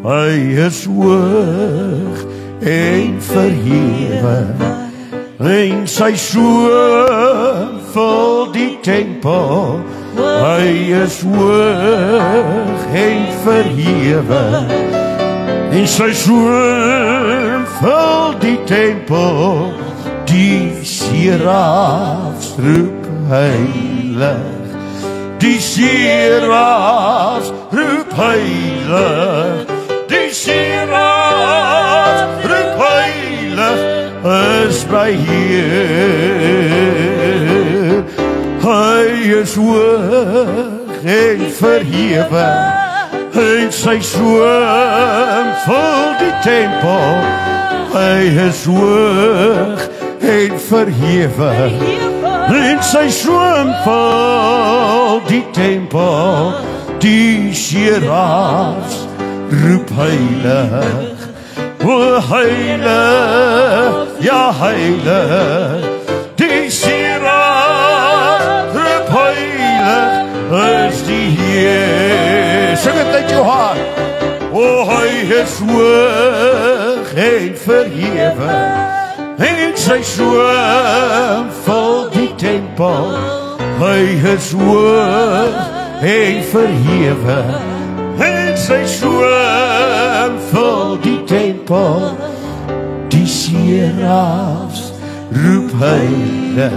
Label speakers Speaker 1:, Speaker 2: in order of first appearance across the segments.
Speaker 1: Hy is hoog en verhewe, en sy soem vul die tempel. Hy is hoog en verhewe, en sy soem vul die tempel. Die serafs roep heilig, die serafs roep heilig, die serafs roep heilig, is my Heer. Hy is hoog en verhewe, en sy soem vul die tempel. Hy is hoog en verhewe, en sy soem vul die tempel. Die serafs roep heilig, o heilig, ja heilig. Die serafs roep heilig, is die Heer. Sing het uit jou hart. O hy is hoog en verhewe, en sy soem vul die tempel. Hy is hoog en verhewe, en sy soem vul die tempel. Die serafs roep heilig,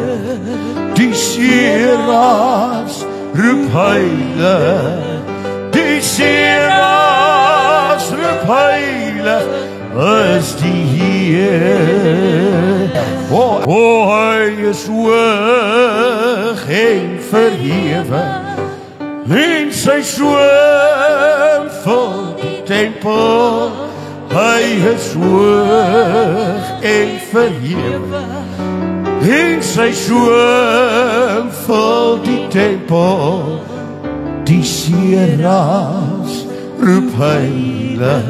Speaker 1: die serafs roep heilig, die serafs roep heilig, is die Heer. O hy is hoog en verhewe, en sy soem vul die tempel. Hy is hoog en verhewe, en sy soem vul die tempel. Die serafs roep heilig,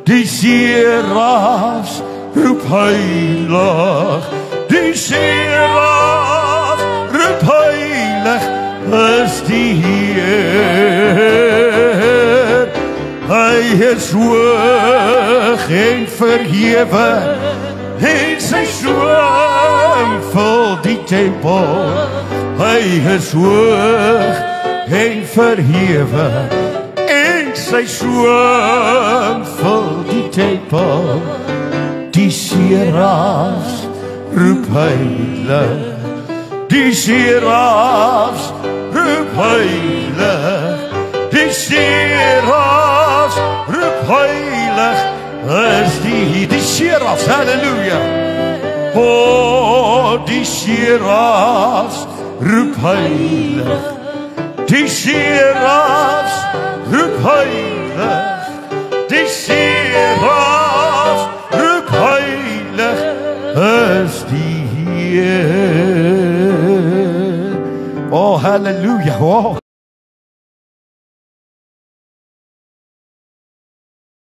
Speaker 1: die serafs roep heilig, die serafs roep heilig, is die Heer. Hy is hoog en verhewe, en sy soem vul die tempel. Hy is hoog en verhewe, en sy soem vul die tempel. Die serafs roep heilig, die serafs roep heilig, die serafs roep heilig, is die serafs, halleluja. O die serafs roep heilig, die serafs roep heilig, die serafs roep heilig, is die Heer. Oh, halleluja. Oh.